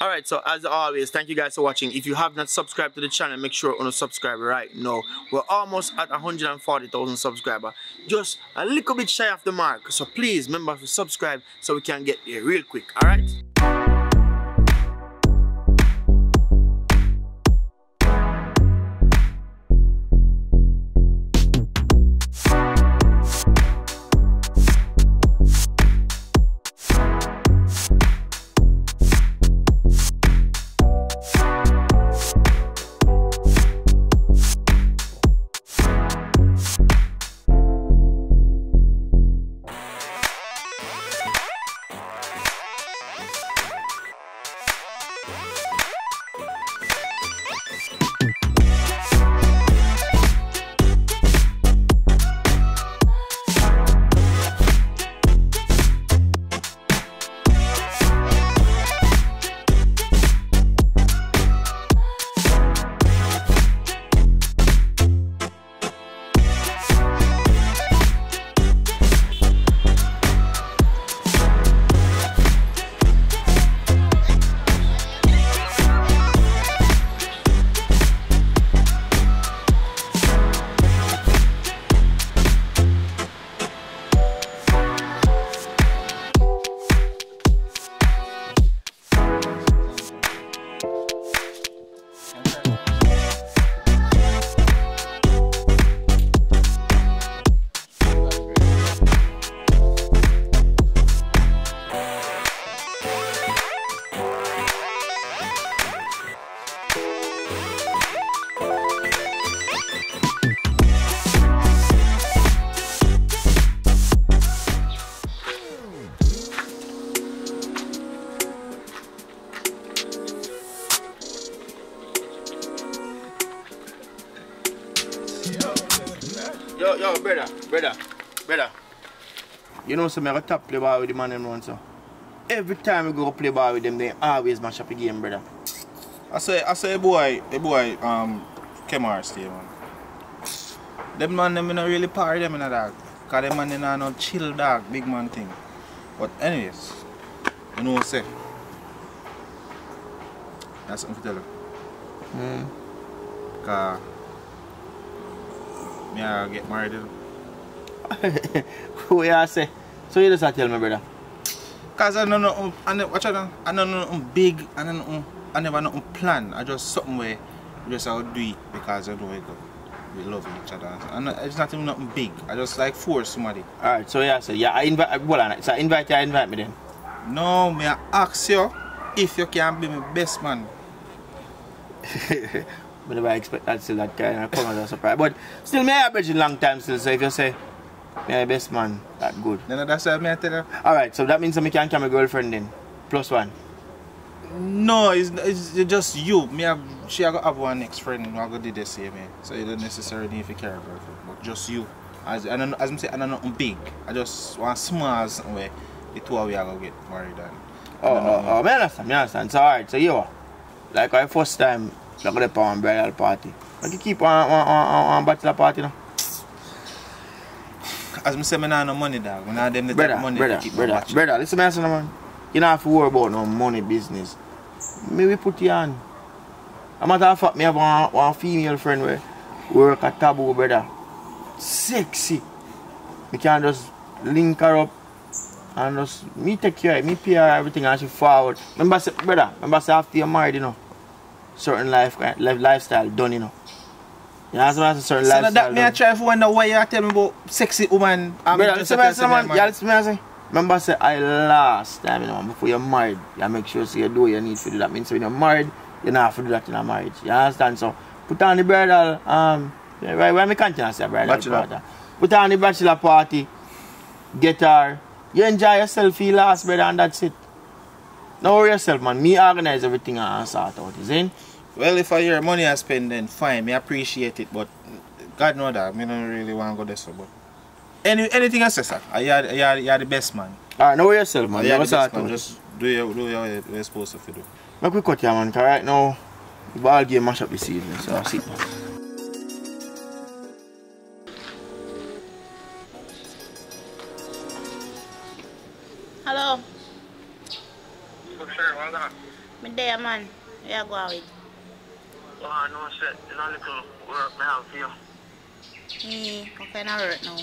Alright, so as always, thank you guys for watching. If you have not subscribed to the channel, make sure you subscribe right now. We're almost at 140,000 subscribers. Just a little bit shy of the mark. So please remember to subscribe so we can get there real quick. Alright? Yo, brother. You know, so I got top play ball with the man them one, so. Every time we go play ball with them, they always mash up the game, brother. I say a boy, Kemar stay, man. Them man, them not really party them in a dog. Cause them man, they not no chill dog, big man thing. But anyways, you know what I say? That's something to tell you. Cause me I get married. What you say? So you just tell me, brother? Cause I don't know, I don't know big, I never know plan. I just something where we just have to do it because I know we love each other. And it's not even nothing big. I just like force somebody. Alright, so yeah, so yeah, I invite me then. No, me I ask you if you can be my best man. I never expect that still that kind of come as a surprise. But still me I bet you long time still, so if you say me best man, that good. No, that's what I tell you. Alright, so that means I can't come my girlfriend then. +1. No, it's just you. She I have one next friend who I go do the same, so you don't necessarily need to care about it. But just you. As I say, I don't know big. I just want small somewhere the two of you are gonna get married and I understand. So alright, so you like our first time I go to one bridal party. Like you keep on bachelor party now. As I say, I don't no money, dog. When I them the type of money to keep brother, listen to me, man. You don't have to worry about no money business. Maybe put you on. As a matter of fact, I have one female friend where work at Taboo, brother. Sexy. We can just link her up and just me take care of her, me pay her everything and she forward. Remember say, brother, after you're married, you know, certain lifestyle done, you know. You know, so certain lifestyle. So that me I try to wonder why you tell me about sexy woman. Brother, listen to me, remember say I last time, you know, before you're married, you make sure so you do what you need to do. That means when you're married, you don't have to do that in a marriage. You understand? So put on the bridal, why me continue to say bridal party? Put on the bachelor party, get her, you enjoy yourself, you last, brother, and that's it. Don't worry yourself, man. Me organize everything and sort out, is it? Well, if I hear money I spend, then fine, me appreciate it, but God know that, me don't really want to go this way, but anything else, sir, you're the best man. Alright, know yourself, man. You're the best man. Just do what you're supposed to do. Make we cut here, man, because right now, the ball game mash up this season, so I'll see. Hello. Sure, what's up? I'm there. yeah, man. Where you go with? Oh, no, sir. You know, little work I have for you. What kind of work now?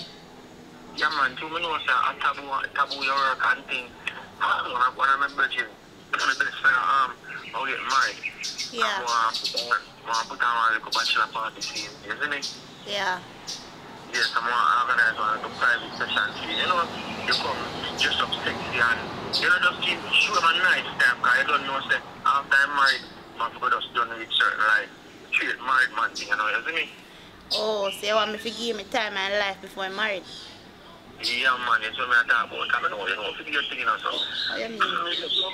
Yeah, man. You know, sir, I taboo your work and thing. One of my bridges, my best friend, I'll get married. Yeah. I put on a little bachelor party scene, isn't it? Yeah. Yes, I'm going to organize one of the private session scene. You know, you come dress up sexy and, you know, just keep show them a nice time, because you don't know, say, after I'm married, I'm going to just done with certain, like, treat married man thing, you know, you see me? Oh, so you want me to give me time and life before I'm married? Yeah, man, that's what I'm talking about. I know, you know, figure your thing, you know, so. What do you mean? So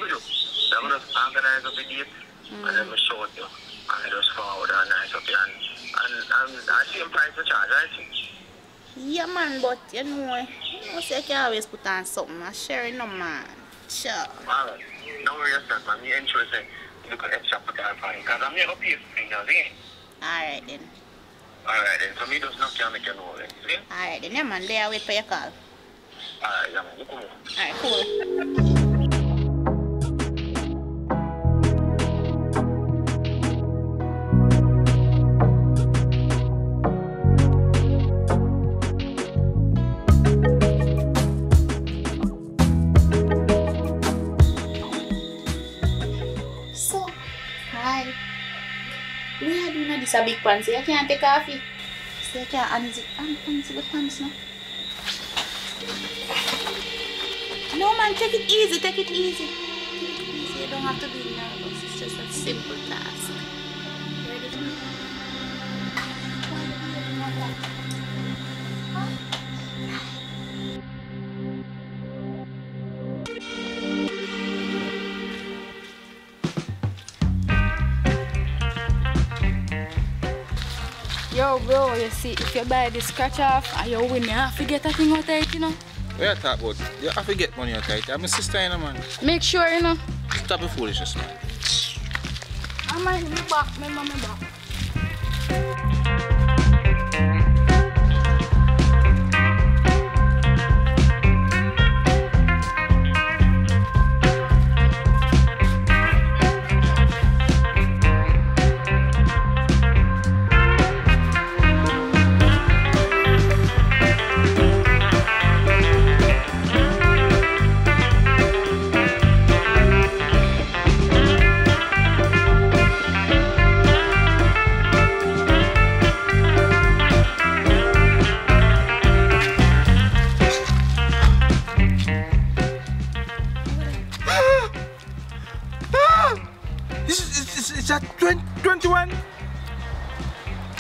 I'm going to organize up a date, and then we show it you. And I just forward and nice up here, and I see him price to charge, right? Yeah, man, but you know, you say you can always put on something. I'm sharing no, man. Sure. Alright, no worries, man. Me interested in looking at extra put on for you, because I'm here to pay for things, see? Alright then. Alright then, so me just knock you and make you know, see? Alright then, yeah, man. There I wait for your call. Alright, yeah, man, you come on. Alright, cool. It's a big pan, so you can't take coffee. So you can't uneasy with pants now. No, man, take it easy, take it easy. Take it easy, you don't have to be nervous. It's just a simple task. Ready for me? Yo, bro, you see, if you buy the scratch off and you win, you have to get a thing out of it, you know? What you talk about? You have to get money out of it. I'm a sister, you know, man. Make sure, you know. Stop the foolishness, man. I'm my back, my mommy back. It's at 21,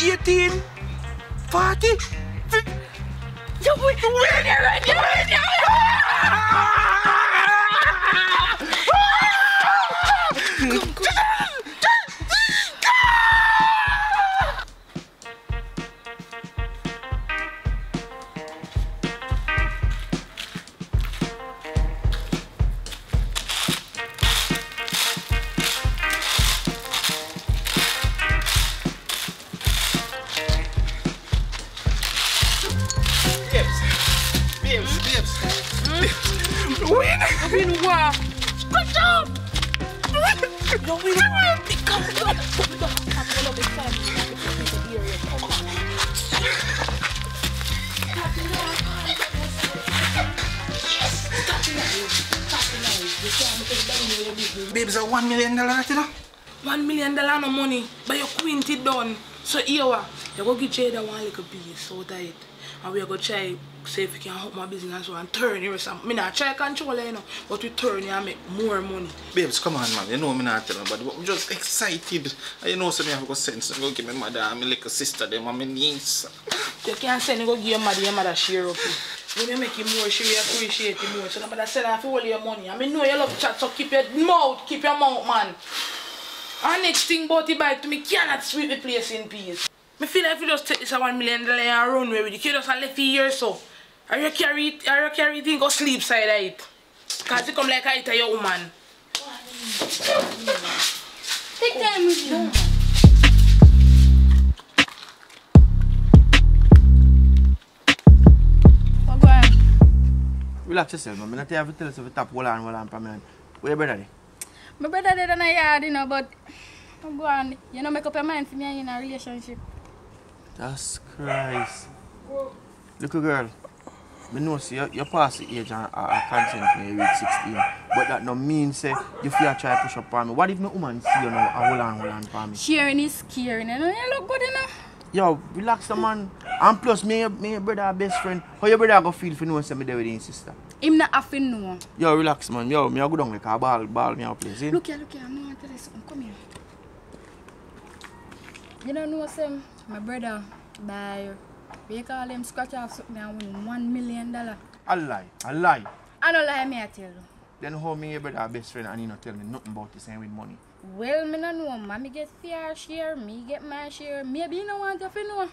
18, 40, 50. Yo, wait, Win what? Good job! Yo, win what? Babes, $1 million, you know? $1 million no money, but your quinty done. So here you go get Jada one little piece out of it. And we go try see if we can help my business and turn here or something. I not try control it, you know, but we turn here and make more money. Babes, come on, man. You know I'm not telling nobody, but I'm just excited. And you know, so I have to send some, go give my mother and my little sister, them and my niece. You can't send you go give your mother share up. When you make it more, she will appreciate it more. So the mother send her for all your money. I mean, know you love chat, so keep your mouth, man. And next thing about the bike to me, cannot sweep the place in peace. I feel like if you just take this $1 million and run away with it, you just left it here so. Are you carry it and go sleep side of it? Because you come like I tell your woman. Take time with you. Oh, go on. Relax yourself, man. I tell you to tell us if you tap hold on, for me. Where your brother? My brother did on a yard, you know, but I'm going, you know, make up your mind for me in a relationship. That's Christ. Little girl, I know see you pass the age and consent when you reach 16. But that no mean say you feel try push up on me. What if my woman see you now and hold on for me? Sharing is caring, you know, you look good enough. Yo, relax the man. And plus, me and your brother are best friend. How your brother go feel if you know say me there with his sister? Him not have to know. Yo, relax man. Yo, me a go down like a ball me a play, see? Look here, I'm going to tell you something. Come here. You don't know Sam? My brother buy, we call him scratch off something and win $1 million. I lie. I don't lie, me I tell you. Then how me and your brother are best friend and he not tell me nothing about this and with money? Well, me don't know. Mommy get fair share, me get my share. Maybe you don't want to know.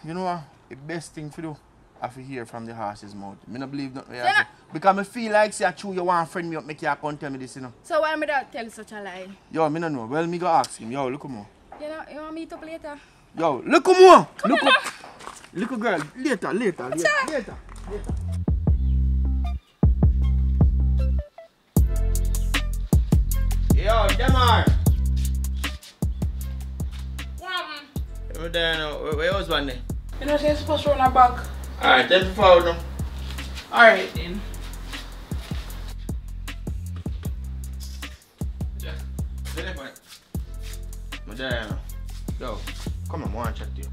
You know what? The best thing to do I have to hear from the horse's mouth. I don't believe nothing. Yeah. Because I feel like say true you want to friend me up, make you come tell me this, you know. So why me don't tell such a lie? Yo, me don't know. Well, me go ask him. Yo, look more. You know, you want to meet up later? Yo, look more. Look up. Little girl, later. Yo, Jamar. What? You're there now. Where your husband then? You know, she's supposed to run her back. Alright, tell me forward now. Alright then. Yeah. I'm there now. Yo, come on, I want to chat to you.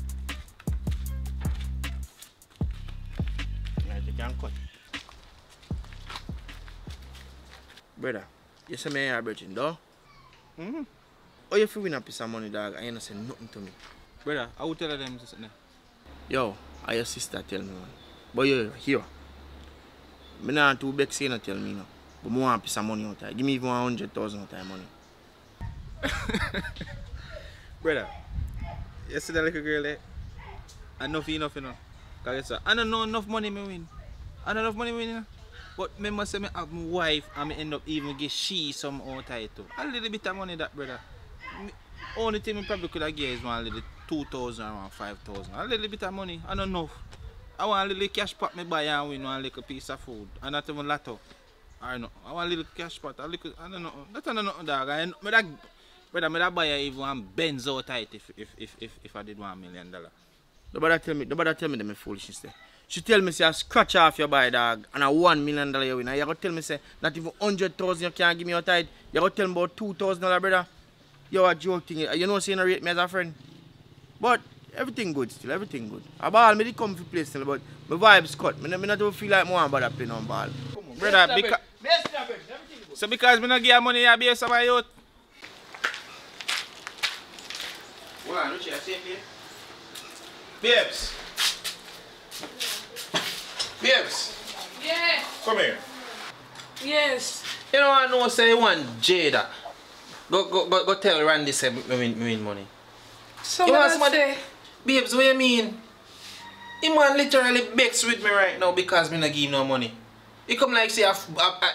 Right, you can cut. Brother, you say me here, Bridget, though? Oh, you feel win a piece of money, dog, and you don't say nothing to me. Brother, I will tell them something. Yo, and your sister tell me one. But you here. I not too big say not tell me no. But I want a piece of money out there. Give me even 100,000 out there money. Brother, you see that little girl there? Enough, you know. Because I don't know enough money me win. I don't know enough money win, you know. But I must say I have my wife and I end up even give she some out too. A little bit of money that, brother. Only thing I probably could have given is one little 2,000 or 5,000. A little bit of money, I don't know. I want a little cash pot me buy and win one little piece of food. And not even lotto. I don't know. I want a little cash pot, a little, I don't know. That's not nothing, dog. Brother, I buy even one Benz out tight if I did $1 million. Nobody tell me them foolishness there. She tell me say I scratch off your buy, dog, and a $1 million you win. And you go tell me say not even 100,000 you can't give me your tight. You go tell me about $2,000, brother. You are joking. You know saying you rate me as a friend. But everything good still, everything good. A ball me did come to play still, but my vibes cut. I don't feel like more about playing on ball. Brother, because I don't give you money, you be some of youth. Hold on, Richie, I say it Babes. Yeah. Come here. Yes. You know I know say you want Jada. Go tell Randy say me win money. So You what want I somebody? say? Babes, what you mean? He man literally begs with me right now because me not give him no money. He come like say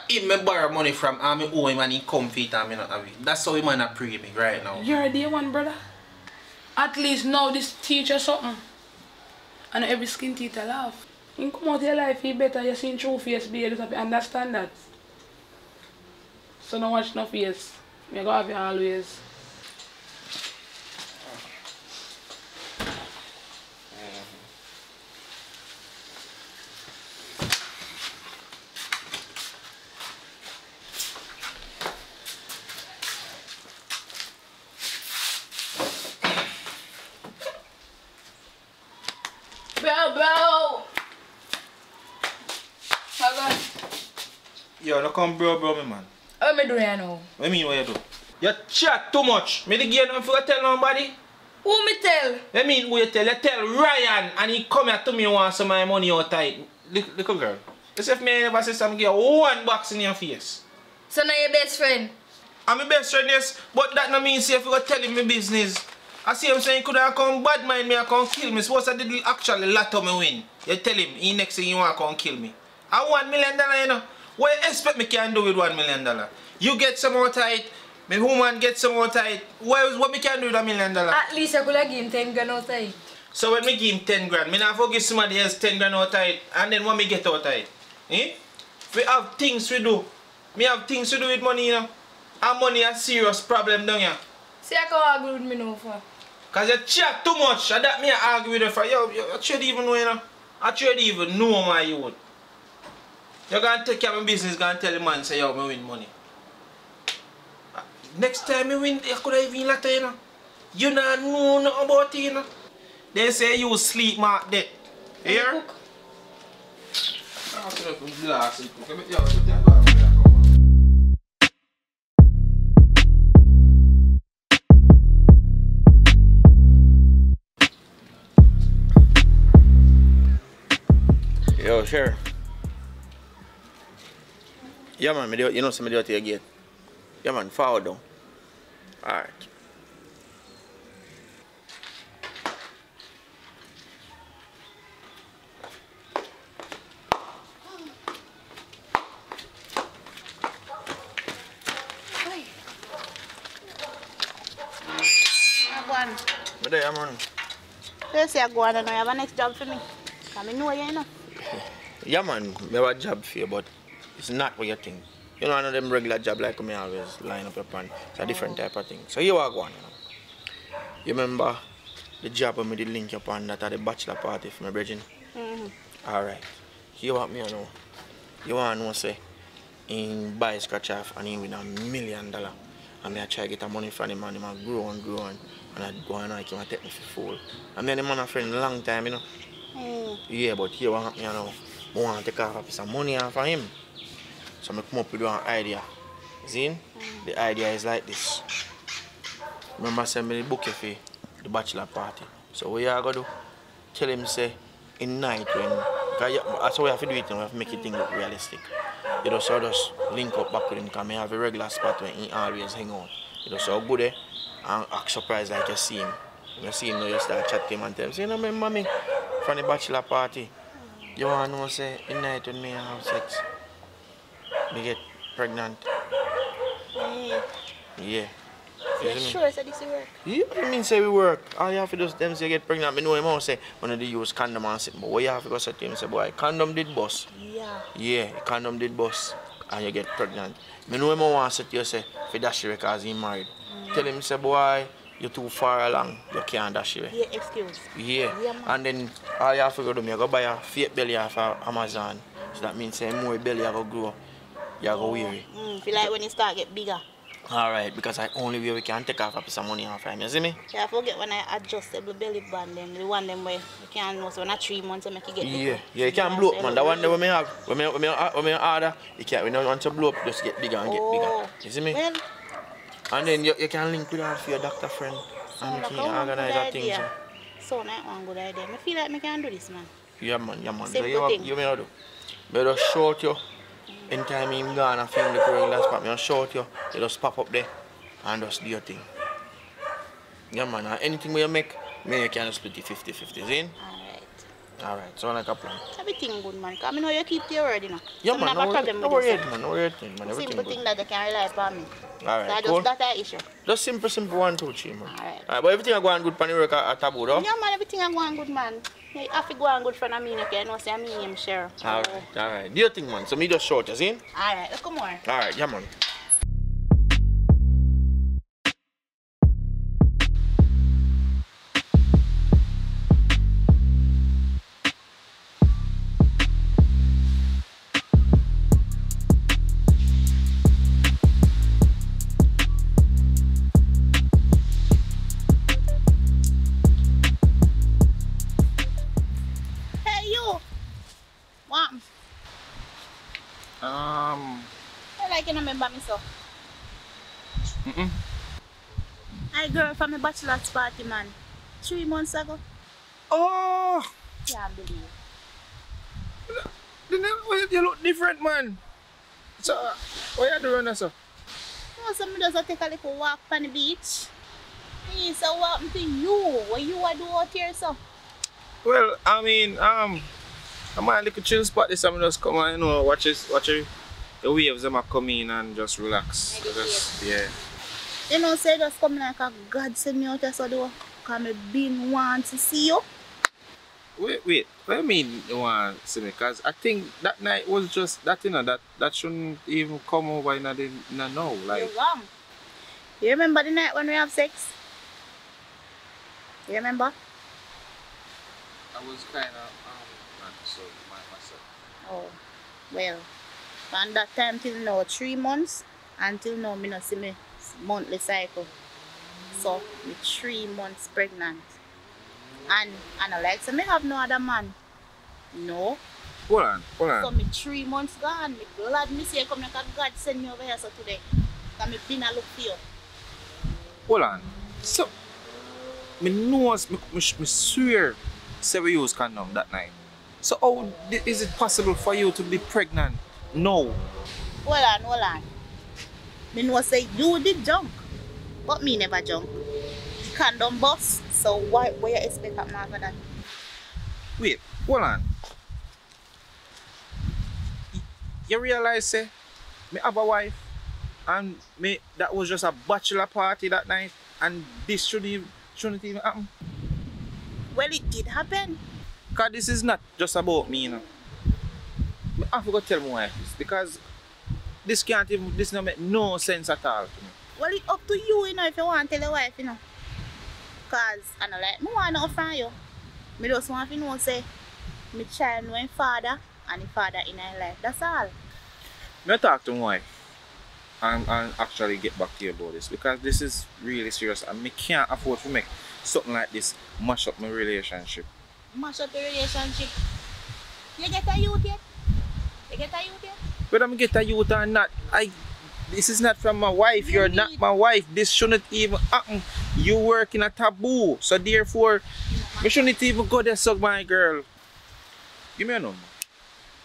him me borrow money from and me owe him and he come fit and me not have it. That's how he man a pray me right now. You're a day one, brother. At least now this teacher something. And every skin teeth laugh. You come out your life, he better you seen true face, be able to understand that. So don't watch no face. You go have you always. Bro. Okay. Yo, no come bro me man. What am I doing now? What mean what you do? You chat too much. Me the give nothing for tell nobody. Who me tell? I mean who you tell? You tell Ryan and he come here to me and want some of my money out tight. Little girl. As if me ever say something give you one box in your face. So now your best friend? I'm my best friend, yes, but that no mean say if you go tell him my business. I see him saying he could have come bad mind me and come kill me. Suppose I did actually lot of me win. You tell him, he next thing you want to come kill me. And $1 million, you know. What you expect me can do with $1 million? You get some more tight, my woman get some more tight. What me can do with $1 million? At least I could have given 10 grand outside. So when me give him 10 grand, me not forgive somebody else 10 grand out tight and then what me get out tight. Eh? We have things we do. Me have things to do with money, you know. And money is a serious problem down here. See, I can argue with me now for. Cause you chat too much, and that me argue with you for. Yo, you should even know, you know. I should even know my youth. You're gonna take care of my business, gonna tell the man, say, yo, I win money. Next time I win, you could have even later, you know. You don't know nothing about it, you know. They say you sleep, mark dead. Here? Yo, sure. Yeah, man, you know somebody out here gate. Yeah, man, forward down. Alright. But there, man. You say I go on and I have a next job for me. I know you, know. Yeah, man, I have a job for you, but it's not what you think. You know, one of them regular job like me always line up your plan. It's a different type of thing. So you are going, you know. You remember the job when we did link up on that at the bachelor party for my brethren? Alright. You want me to know? You want to know, say, in buy scratch off and he win $1 million. And I try to get the money from him and him grow and grow and I go and like him and take me for fool. And me and the man a friend a long time, you know. Yeah, but you want me to know. I want to take off some money off of him. So I come up with one idea. See? The idea is like this. Remember I send me the book for the bachelor party. So what you are going to do? Tell him say in night when that's how we have to do it now, we have to make it thing look realistic. You know, so just link up back with him because I have a regular spot where he always hang out. You know, so go there and act surprised like you see him. You see him now, you start chat to him and tell him, say, you know, remember me from the bachelor party. You want to know, say, in night when me have sex, me get pregnant. Yeah. You sure so this will work? Yeah, I mean say we work. All you have to do is them say get pregnant. I know him say when they use condom and sit. But what you have to go say to him say, boy, condom did bust. Yeah. Yeah, condom did bust and you get pregnant. I know him want to say to you say for dash away because he married. Tell him say, boy, you're too far along, you can't dash away. Yeah, excuse. Yeah. And then all you have to go do, you go buy a fake belly off of Amazon. So that means say more belly you go grow, you go weary. Feel like when it start get bigger. Alright, because I only way we can take off a piece of money off him, you see me? Yeah, I forget when I adjustable belly band them, the one them where you can't know, so when I 3 months I make it get bigger. Yeah, you can't blow up, man. That one that we may have, when we order, you can't, we don't want to blow up, just get bigger and get bigger. You see me? Well, and then you can link with her for your doctor friend and you can organize that thing. So that's one good idea. I feel like I can do this, man. Yeah, man, yeah, man. Simple thing. You may do. But just short you. Anytime I'm gone and film the regular spot, I short you just pop up there and just do your thing. Yeah, man, anything you make, you can split it 50-50, see? Alright, so like a plan. Everything good, man. Because I know you keep your word, you know. Yeah, so man, no worry, man. Everything simple good. thing that they can rely upon me. Alright, so cool. That's an issue. Just simple 1, 2, 3, man. Alright. But everything is going good for the work at Taboo, though? Yeah, man, everything is going good, man. You have to go on good friend of me, okay? You know, say I'm him, share. Alright. Do your thing, man. So me just short, you see? Alright, let's come more. Alright, yeah, man. I like you remember me so. I girl from the bachelor's party, man. 3 months ago. Oh! Can't believe. You look different, man. So, what you doing, sir? No, so I just take a little walk on the beach. Hey, so what happened to you? What you are doing out here, so? Well, I mean, I'm at a little chill spot this time. Just come and, you know, watch the waves them come in and just relax. Yeah. You know, say just come like a God send me out here so do. Because I been want to see you. Wait. What do you mean you want to see me? Because I think that night was just that, that shouldn't even come over in the now. Like, You're wrong. You remember the night when we have sex? You remember? I was kind of not so myself. Oh, well, from that time till now, 3 months, until now, me not see me monthly cycle. So, me 3 months pregnant. And I don't like, so me have no other man. No. Hold on. So, me 3 months gone. Me glad me say come like God send me over here so today. Because me been a look for you. Hold on. So, me knows, me swear, say we use condom that night. So how is it possible for you to be pregnant? No. Hold on. Me know say you did junk. But me never junk. Condom bust. So what you expect of me for that? Wait, hold on. You realize, say, me have a wife, and me that was just a bachelor party that night, and this shouldn't even happen. Well, it did happen. Because this is not just about me, you know. I have to go tell my wife this, because this don't make no sense at all to me. Well, it's up to you, if you want to tell your wife, Because I don't like, me want nothing from you. Me just want to know, say, my child know his father, and his father in her life. That's all. Me talk to my wife and actually get back to you about this, because this is really serious and me can't afford to make something like this mash up my relationship. Mash up your relationship. You get a youth yet? Whether I get a youth or not, this is not from my wife. You're not my wife. This shouldn't even happen. You work in a taboo, so therefore, we shouldn't even go there, suck my girl. Give me a number,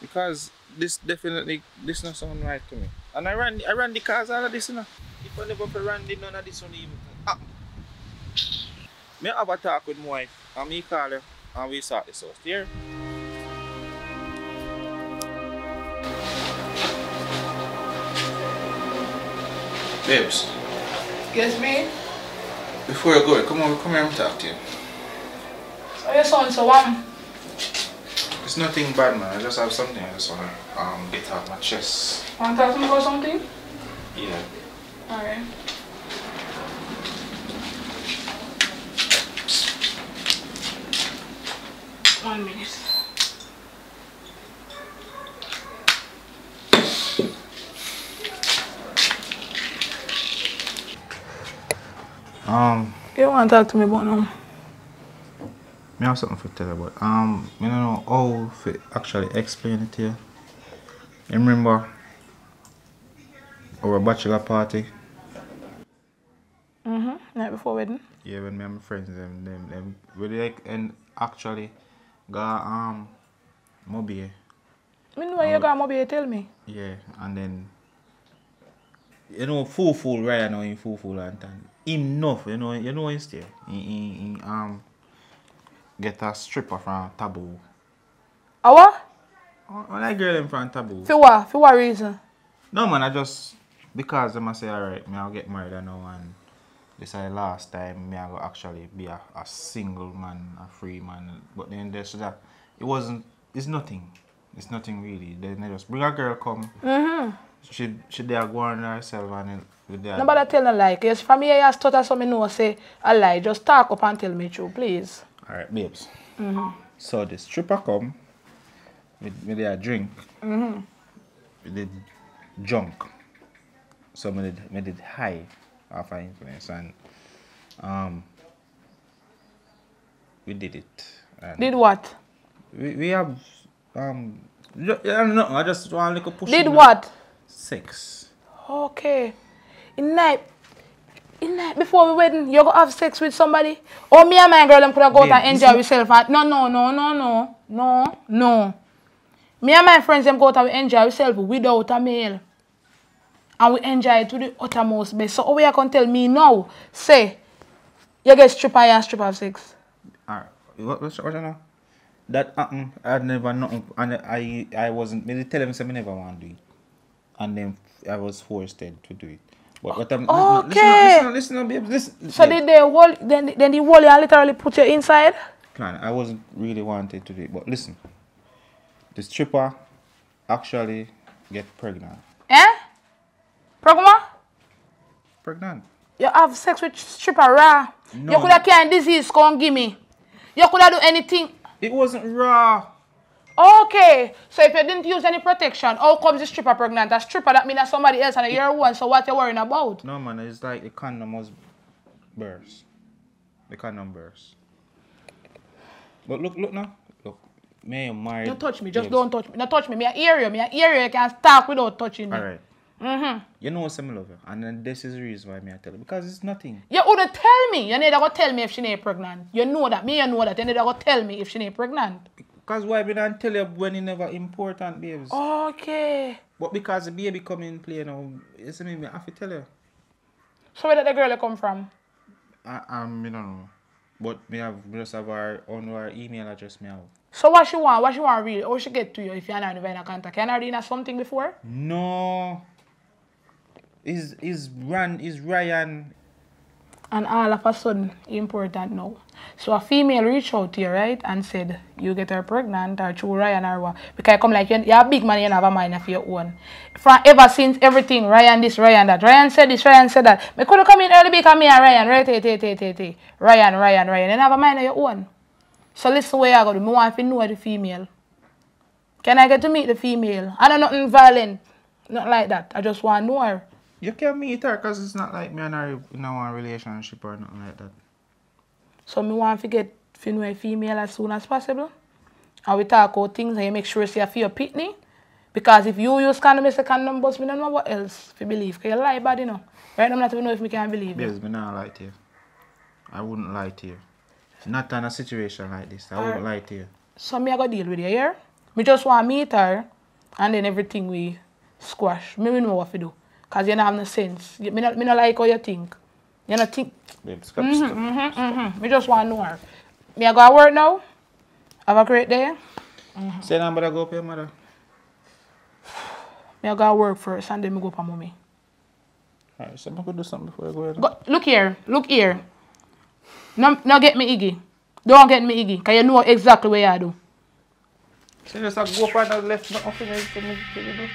because this not sound right to me. And I ran the cars out of this, If I never ran the none of this one even happen. Me have a talk with my wife, and me call her, and we sort this out. Here. Babes. Yes, me? Before you go, come here and talk to you. So you sound so warm. It's nothing bad, man. I just have something I just want to get off my chest. Want to talk to me about something? Yeah. Alright. One minute. You want to talk to me about now? I have something to tell you about. I don't know how to actually explain it to you. You remember our bachelor party? Night before wedding? Yeah, when me and my friends them really like and actually got Mobile. I know you got Mobile, tell me. Yeah, and then Fufu right now in Fufu and enough, you know instead. He get a stripper from Taboo. A what? When I girl in from Taboo. For what? For what reason? No man, I just because I say alright, I'll get married now, and this is the last time I go actually be a single man, a free man. But then there's that it's nothing really. Then they just bring a girl come. She there go on herself and Nobody tell no lie. Yes, from here you stutter so me know say a lie. Just talk up and tell me true, please. Alright, babes. So the stripper come with their drink. We did junk. So we did high off our influence, and we did it. And Did what? we have I don't know, I just want to push. Did what? Sex. Okay. In night before we wedding, you go have sex with somebody? Or me and my girl them could have go out and enjoy ourselves. No. Me and my friends them go out and enjoy ourselves without a male. And we enjoy it to the uttermost best. So how you can tell me now, say, you get stripper and strip have sex? Alright. What you know? That happened. I never know, and I wasn't. Me tell them say me never want to do it, and then I was forced to do it. But what I'm okay. Listen, babe. Listen. So did they wall then the wall you literally put you inside? plan. I wasn't really wanted to do it. But listen, the stripper actually get pregnant. Eh? Pregnant? Pregnant. You have sex with stripper raw. No. You could have carried disease, come give me. You could have do anything. It wasn't raw. Okay. So if you didn't use any protection, how comes the stripper pregnant? A stripper, that means that somebody else and you're one, so what you worrying about? No man, it's like the condom was burst. The condom burst. But look now. Look. Me and married. Don't touch me, just babes. don't touch me. Don't touch me. I hear you. You can't talk without touching me. Alright. You know what's I love you. And then this is the reason why I tell you. Because it's nothing. You wouldn't tell me. You need to go tell me if she ain't pregnant. You know that. You know that. You need to go tell me if she ain't pregnant. Because why we don't tell you when it's never important, babes? Okay. But because the baby come in play now, you see me, I have to tell you. So where did the girl come from? I don't know. But we just have our email address me have. So what she want? What she want really? How she get to you if you're not in contact? Can I do something before? No. Is Ryan. And all of a sudden, important now. So a female reached out to you, right? And said, you get her pregnant or through Ryan or what? Because come like you're a big man, you have a mind of your own. From ever since everything, Ryan this, Ryan that. Ryan said this, Ryan said that. Me could come in early because me and Ryan, right? Ryan. You have a mind of your own. So listen where I go. I want to know the female. Can I get to meet the female? I don't know nothing violent. Nothing like that. I just want to know her. You can meet her because it's not like me and her in a relationship or nothing like that. So me want to get to know a female as soon as possible. And we talk about things and you make sure you feel pitney. Because if you use condom, it's a condom bust, me don't know what else to believe. Because you lie bad, you know. Right now, I'm not even know if me can believe you. Yes, me not lie to you. I wouldn't lie to you. Not in a situation like this. I wouldn't lie to you. So me I go deal with you, yeah? Me just want to meet her and then everything we squash. Me know what to do. Because you don't have no sense. Me not like how you think. You don't think. Babe, stop. Me just want to know her. Me I go to work now. Have a great day. Say that, but I go up your mother. Me I go to work first and then me go for mommy. Alright, so I could do something before I go ahead. Go, look here. No get me Iggy. Don't get me Iggy. Because you know exactly what you do. So just go up on the left, not off for me to do.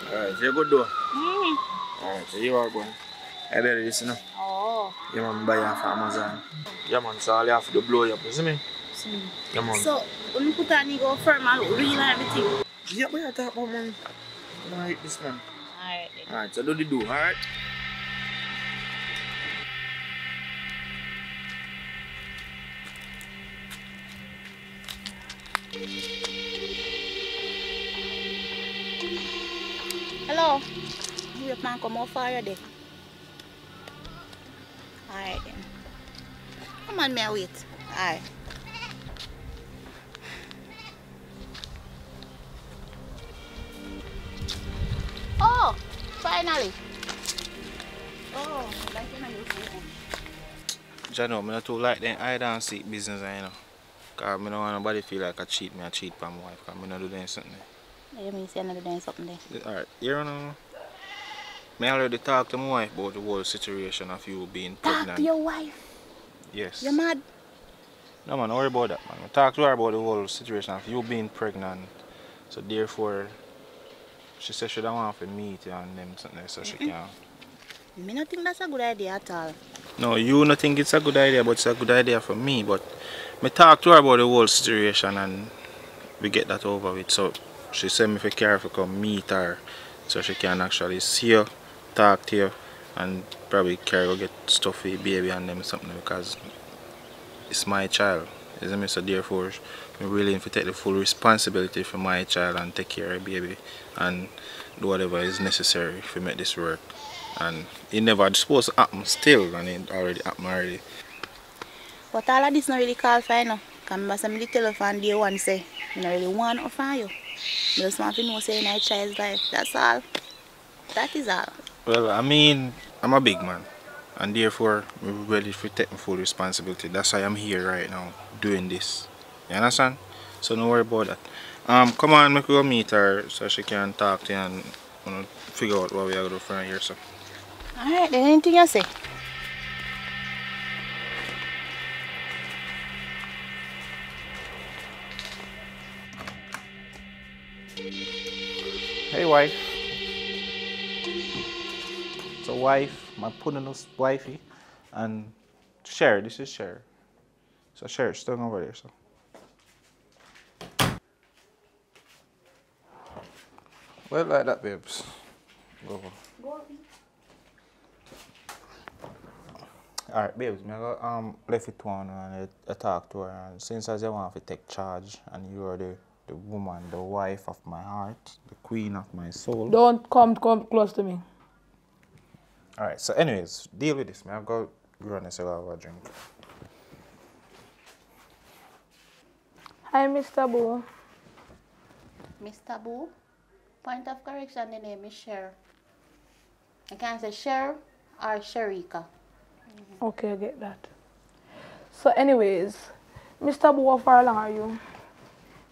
Alright, so you good though? Alright, so you are going. I better listen now. Oh. Yeah, man, buy off Amazon. Yeah, man, so all you have to do blow you up, you see me? See. Yeah, man. So, when you put on you go firm and look real and everything. Yeah, but I talk about, man. Alright, this man. Alright then. Alright, so do the do, alright? Hello. You man come out for you there. Alright then. Come on, me wait. Alright. Oh, finally. Oh, like you know you see. I know, I not too like them hide and seek business, you know. Because I don't want nobody feel like I cheat for my wife. Because I don't do them something. You mean say another doing something there? Alright, you know, I already talked to my wife about the whole situation of you being pregnant. Talk to your wife. Yes. You're mad? No man, don't worry about that, man. I talked to her about the whole situation of you being pregnant. So therefore, she said she don't want to meet you and them something so she can. Me not think that's a good idea at all. No, you don't think it's a good idea, but it's a good idea for me. But I talked to her about the whole situation and we get that over with. So she said me if I care to come meet her so she can actually see you, talk to you, and probably carry go get stuff for the baby and them something because it's my child. Isn't it? So therefore I'm willing to take the full responsibility for my child and take care of the baby and do whatever is necessary to make this work. And it never supposed to happen still and it already happened already. But all of this not really call for you know. Because remember somebody tell us on day one say, I don't really want to find you. I just want to know say in our child's life. That's all. That is all. Well, I mean, I'm a big man and therefore I'm ready to take my full responsibility. That's why I'm here right now doing this. You understand? So don't worry about that. Come on, make we go meet her so she can talk to you and figure out what we are going to do from here, so. Alright, then anything you say? Hey, wife. So, wife, my pudding's wifey, and Cher, this is Cher. So, Cher, still over there, so. Well, like that, babes. Go. Alright, babes, I go left it one and I talk to her, and since as you want to take charge and you are the woman, the wife of my heart, the queen of my soul. Don't come close to me. Alright, so anyways, deal with this, man. I'll go run and say have a drink. Hi, Mr. Boo. Mr. Boo? Point of correction, the name is Cher. I can't say Cher or Sherika. Okay, I get that. So anyways, Mr. Boo, how far along are you?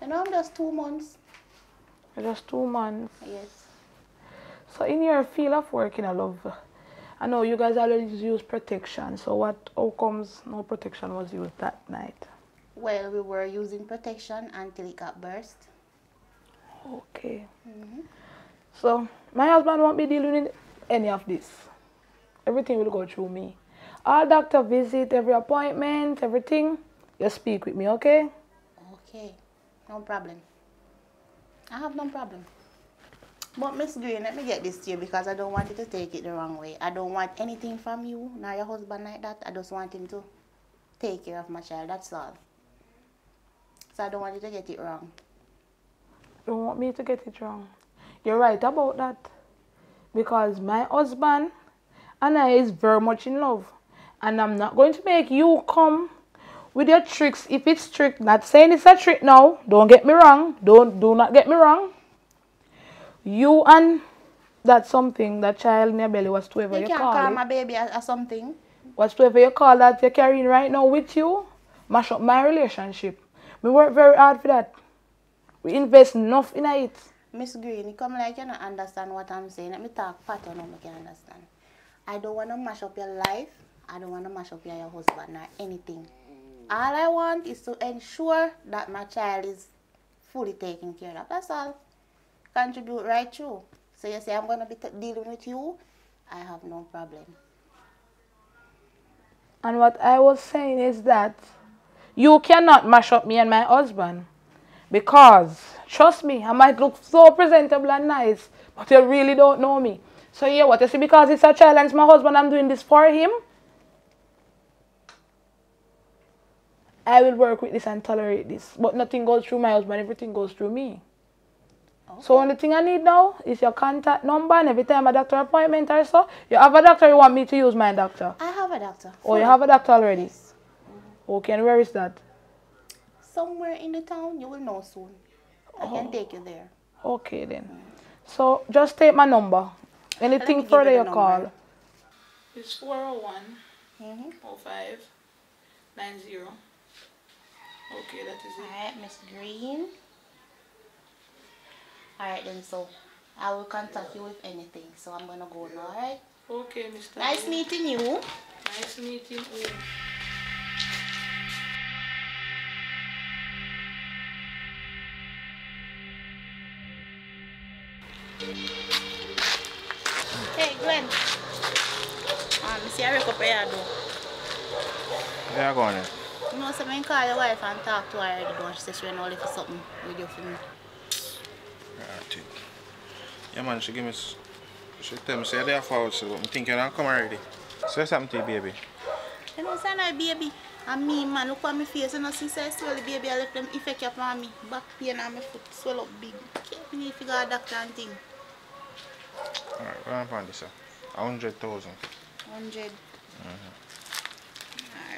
You know, I'm just 2 months. Just 2 months. Yes. So in your field of work, I love, I know you guys always use protection. So how comes no protection was used that night? Well, we were using protection until it got burst. Okay. So my husband won't be dealing with any of this. Everything will go through me. All doctor visit, every appointment, everything, you speak with me, okay? Okay, no problem. I have no problem. But Miss Green, let me get this to you because I don't want you to take it the wrong way. I don't want anything from you, nor your husband like that. I just want him to take care of my child, that's all. So I don't want you to get it wrong. Don't want me to get it wrong. You're right about that. Because my husband and I is very much in love. And I'm not going to make you come with your tricks if it's trick. Not saying it's a trick now. Don't get me wrong. Do not get me wrong. You and that something, that child in your belly, whatsoever you can't call call it. my baby or something. Whatsoever you call that you're carrying right now with you, mash up my relationship. We work very hard for that. We invest enough in it. Miss Green, you come like you don't understand what I'm saying. Let me talk pattern so you can understand. I don't want to mash up your life. I don't want to mash up your husband or anything. All I want is to ensure that my child is fully taken care of. That's all. Contribute right through. So you say I'm going to be dealing with you, I have no problem. And what I was saying is that you cannot mash up me and my husband. Because, trust me, I might look so presentable and nice, but you really don't know me. So yeah, what you see, because it's a child and it's my husband, I'm doing this for him. I will work with this and tolerate this. But nothing goes through my husband, everything goes through me. Okay. So only thing I need now is your contact number, and every time a doctor appointment or so, you have a doctor, you want me to use my doctor? I have a doctor. Oh, you have a doctor already? Yes. Okay, and where is that? Somewhere in the town, you will know soon. I can take you there. Okay then. So just take my number. Anything further you call. It's 401 05 90. Okay, that is it. Alright, Miss Green. Alright then, so I will contact you with anything. So I'm gonna go now, alright? Okay, Mr. Nice meeting you. Nice meeting you. Hey Glenn. See I wake up here though. Yeah, go on then. You know, so I call your wife and talk to her already though. She said she went all for something with you for me. Yeah man, she give me, she tell me, say they're forward, so I'm thinking I'll come already. Say something to you, baby. You know, say no baby. And me man, look at my face, you know, since I swell the baby, I left them effect up on me. Back pain and my foot swell up big. Can't me figure out doctor and thing. Alright, what am I find this, sir? 100,000. 100.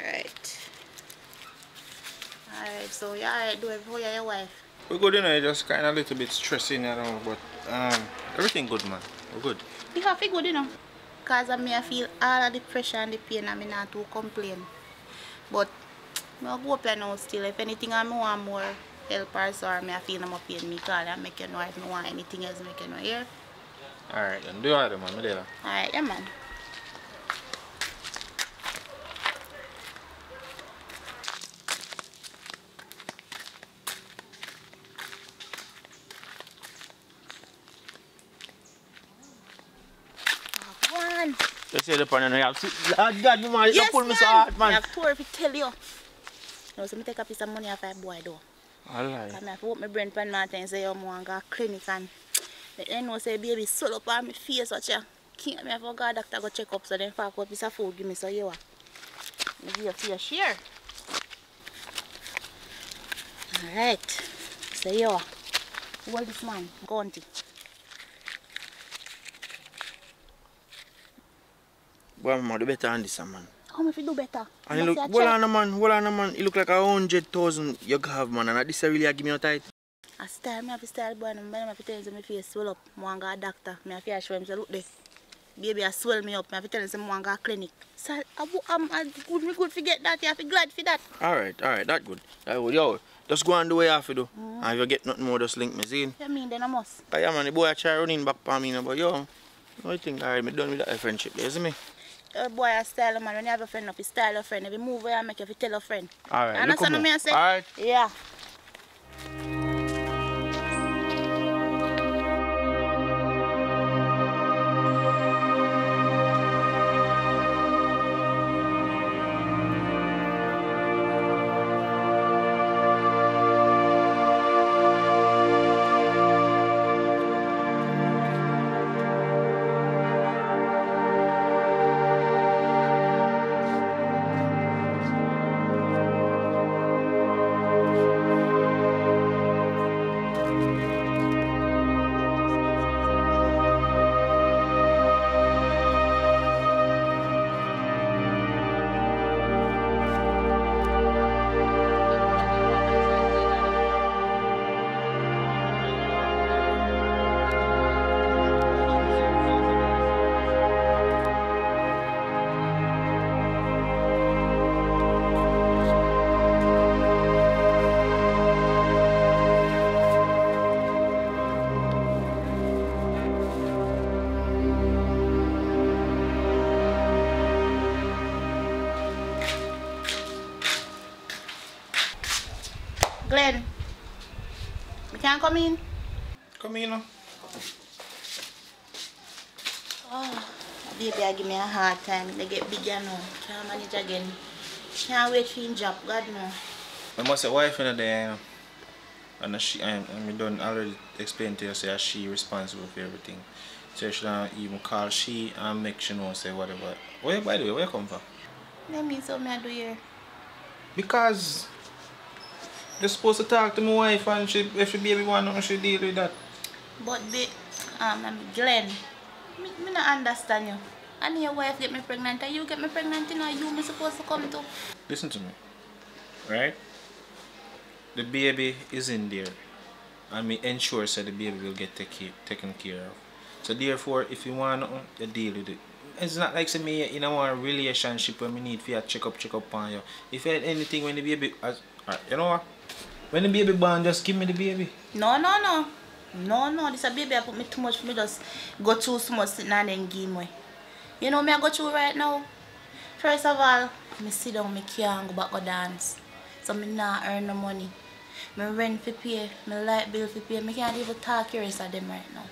Alright. Alright, so you alright do it for your wife? We're good, you know, just kind of a little bit stressing, you know, but everything good, man. We're good. You have to good, you know. Because I feel all of the pressure and the pain and I not to complain. But I go up here now still. If anything I want more, help her, so I feel I'm up in me call and make you know if I want anything else, make you know here. Alright, then do it, man. Me there. Alright, yeah, man. You say the pan and you have God, man, you pull me so hard, man. I have to tell you. No, so I take a piece of money off a boy though. Alright. I have to open my brain pan and say, I'm going to go to clinic and I know say baby swell up on my face, watch ya. Can't me have to go doctor go check up, so then pack up piece of food, give me so you are. Maybe you have to share. Alright. So you are. Hold this man, go on to. Boy, man, do better than this, man. How am I do better? And you look, hold on, man. You look like 100,000 you have, man. And this really give me a tight. I style, I have to style, boy. I have to tell him my face swell up. I want to go to doctor. I have to show him, say, look there. Baby, I swell me up. I have to tell him, I want to go to clinic. So, I'm good to get that. You have to be glad for that. Alright, that good. Yo, just go and do what you have to do. And if you get nothing more, just link me, see? You mean, then I must. Yeah, man, the boy I try running back for me, but yo, I think alright, I'm done with that friendship, you see me? Boy, I style, man. When you have a friend, if you style a friend, if you move where I make, if you tell a friend. Alright, understand what I say? Alright. Yeah. Glenn, we can come in? Come in, no? Oh, baby, I give me a hard time. They get bigger now. Can't manage again. Can't wait for him job. God no. I must say, wife in there, you know. And she, I done already explain to her, say she responsible for everything. So she don't even call she and make she know, say whatever. Where, by the way, where you come from? Let me so me I do here. Because you're supposed to talk to my wife and she, if she baby want nothing, she deal with that. But Glenn, me not understand you. And your wife get me pregnant and you get me pregnant, you know, you me supposed to come to. Listen to me, right? The baby is in there and me ensure that the baby will get taken care of. So therefore, if you want nothing, you deal with it. It's not like say me in a relationship where me need for you to check up on you. If you had anything when the baby, you know what? When the baby born, just give me the baby. No. This a baby I put me too much for me just go through so much sitting and then give me. You know me I go through right now. First of all, me sit down, me can't go back go dance. So me not earn no money. Me rent for pay, me light bill for pay. Me can't even talk the rest of them right now.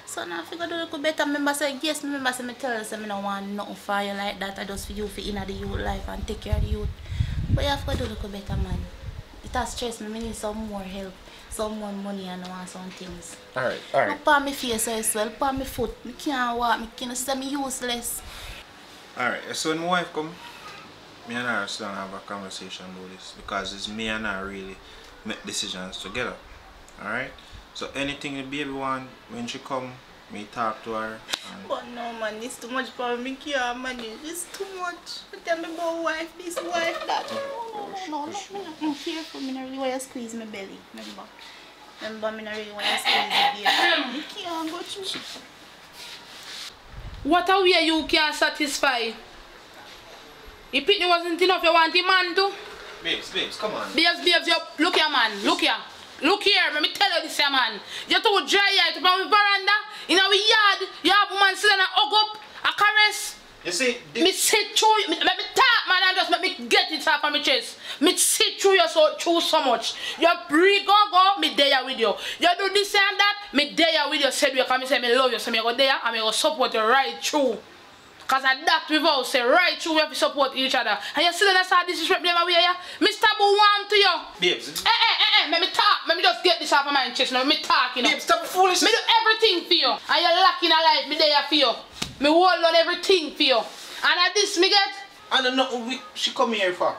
So now I figure do a little better. Remember say yes, remember say me tell you say me don't want nothing for you like that. I just for you for in the youth life and take care of the youth. But you have to do a little better, man. It has stressed me. I need some more help, some more money and I want some things. Alright. Look on my face as well, on my foot. I can't walk, I can't say me useless. Alright, so when my wife come, me and her still have a conversation about this because it's me and her really make decisions together. Alright? So anything the baby want, when she come, me talk to her. But no man, it's too much for me, can't manage. It's too much. Tell me about wife this, wife that. No. I'm careful, I don't really want to squeeze my belly. Remember, I don't really want to squeeze the baby. I can't go through. What a way you can satisfy? If it wasn't enough, you want the man to? Babes, come on. Babes, you look here, man, look here. Look here, let me tell you this, man. You're too dry here to put on veranda. In our yard, you have a man sitting and hug up, a caress. You see, Me sit through you, let me talk, man, and just let me get it off of my chest. Me sit through you so much. You breathe, go, me there with you. You do this and that, me there with you. Say you come, me say me love you, so me go there and me go support you right through. Cause at that we all say right through we have to support each other. And you see that I disrespect them away here? Mr. Boo warm to you. Babes. Let me talk. Let me just get this off of my chest now. Let me talk, you know. Babes, stop foolish. Me do everything for you. And you're lacking a life, me there for you. Me hold on everything for you. And at this me get. I don't know she come here for.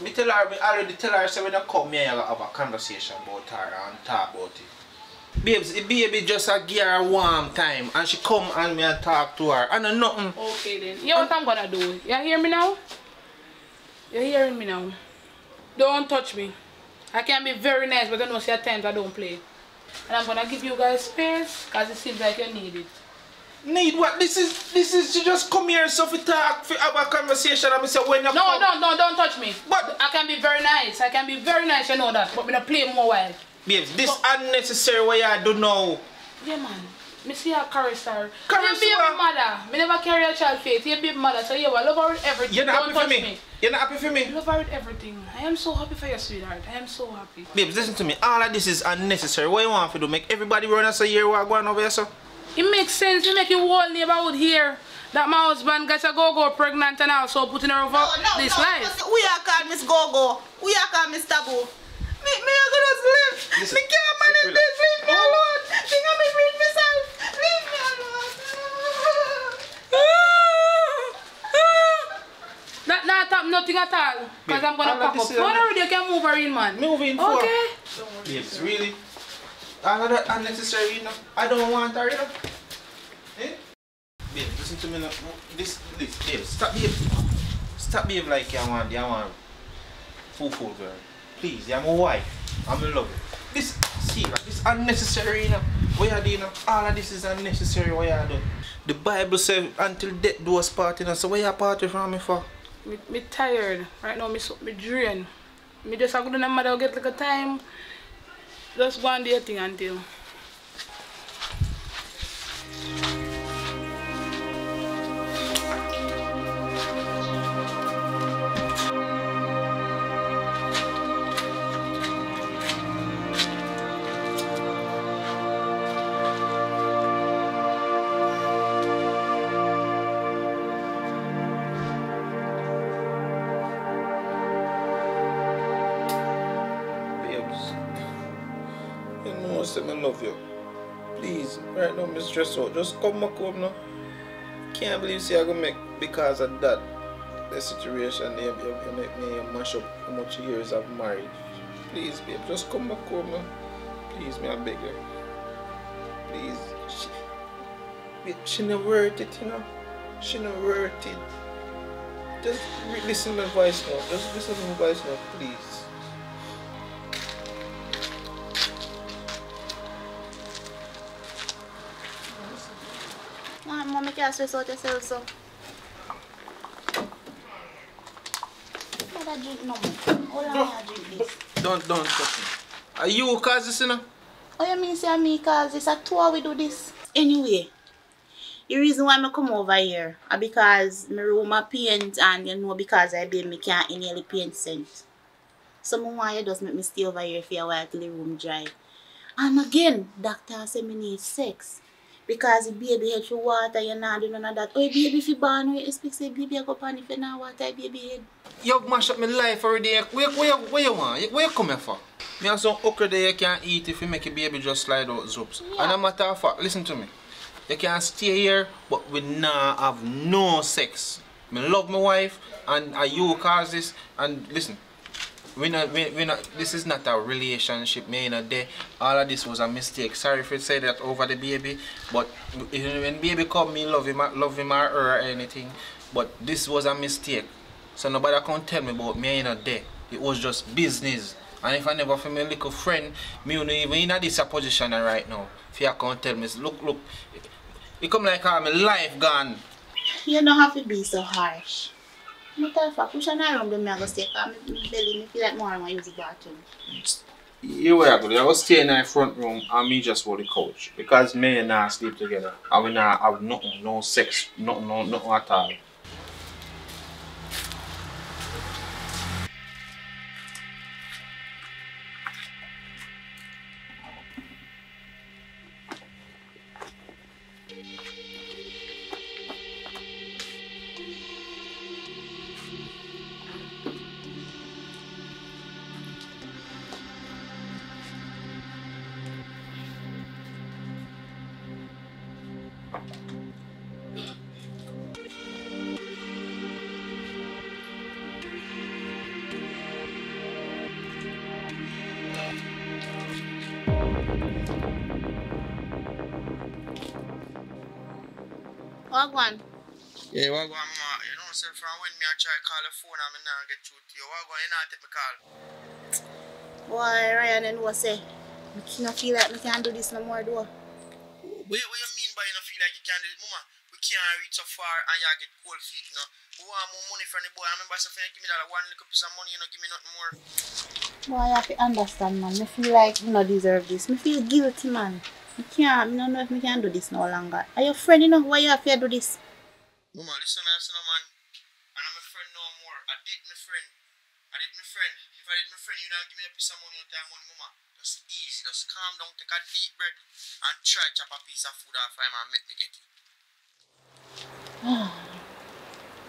Me already tell her say when I come here I have a conversation about her and talk about it. Babes, the baby just give her a warm time and she come and me and talk to her. And nothing. Okay then. You know what I'm gonna do? You hear me now? You're hearing me now. Don't touch me. I can be very nice, but I know at times I don't play. And I'm gonna give you guys space because it seems like you need it. Need what? This is you just come here so to talk, for have a conversation and me say when you come. No, don't touch me. But I can be very nice. I can be very nice, you know that. But me not play more while. babes, this unnecessary what you do now. Yeah man. Me see her caress her. Caress you her? baby mother. Me never carry a child face. You baby mother. So you love her with everything. You're not don't happy touch for me? You're not happy for me? Love her with everything. I am so happy for you, sweetheart. I am so happy. Babes, listen to me. All of this is unnecessary. What you want to do? Make everybody run us a year while going over here, so? It makes sense. You make your whole neighborhood here that my husband got a go-go pregnant and also putting her over this life. We are called Miss Go-Go. We are called Miss Taboo. Me are gonna sleep. Listen, Me can't manage this. Leave me alone. Think I may breathe myself. Leave me alone. That not happen nothing at all. Because I'm gonna pack up. When already you can move her in, man. Move in for. Okay. Babes, really? All of that unnecessary, you know? I don't want her, you know? Eh? Babe, listen to me now. This, babe, stop behave. Stop behave like you want fool girl. Please, you're my wife. I'm in love. This, see, like, this unnecessary, you know? What you do, you know? All of this is unnecessary, what you do. The Bible says, until death do us part, you know? So what you party from me for? Me tired. Right now, me drained. Me just have to do my mother get like a time. Just go and do your thing until. I love you. Please, right now, I'm stressed out. Just come back home now. Can't believe see I'm gonna make because of that. The situation you make me mash up how much years I've married. Please, babe, just come back home now. Please, me I beg you. Please. She not worth it, you know. She not worth it. Just listen to my voice now. Just listen to my voice now, please. Mommy can't stress out yourself, so. Mother drink no more. How long I drink this? Don't touch me. Are you cause this, you know? Oh, you mean say me cause this? A two we do this? Anyway, the reason why I come over here is because my room a paint and you know because I baby me can't inhale the paint scent. So I want you just make me stay over here for a while till the room dry. And again, doctor said me need sex. Because the baby head for water, you not do none of that. Oh, baby if you born, you expect say baby go pan if you not water baby head. You mash up my life already. Where you want? Where you come here for? Me have some okra there you can eat if you make your baby just slide out zoops. Yeah. And a matter of fact, listen to me. You can stay here, but we not have no sex. I love my wife, and you cause this. And listen, we not. This is not a relationship. Me not there. All of this was a mistake. Sorry if you say that over the baby, but when baby come, me love him or her or anything. But this was a mistake. So nobody can tell me about me not there. It was just business. And if I never feel my little friend, me not even in this position right now. If you can't tell me, look, it come like my life gone. You don't have to be so harsh. Matter of fact, push on around them, I go stay because my belly me feel like more I want to use the bathroom. You were good. I was staying in the front room and me just hold the couch. Because me and I sleep together. And we not have nothing, no sex, nothing at all. Wagwan. Yeah, what go on, mama? You know, sir, from when me I try call the phone and me not get through to you. What go on, you not take me call? Boy, Ryan and was say, I can't feel like I can't do this no more though. What you mean by you don't feel like you can do it, mama? We can't reach so far and you get cold feet, you know. We want more money from the boy. I remember saying, give me that one little piece of money, you know, give me nothing more. Boy, I have to understand, man. I feel like I don't deserve this. I feel guilty, man. I don't know if I can do this no longer. Are your friend, you know, why you have to do this? Mama, listen, I said, man. And I'm a friend no more. I did my friend. If I did my friend, you don't give me a piece of money on time money, mama. Just easy. Just calm down, take a deep breath, and try chop a piece of food off him and make me get it.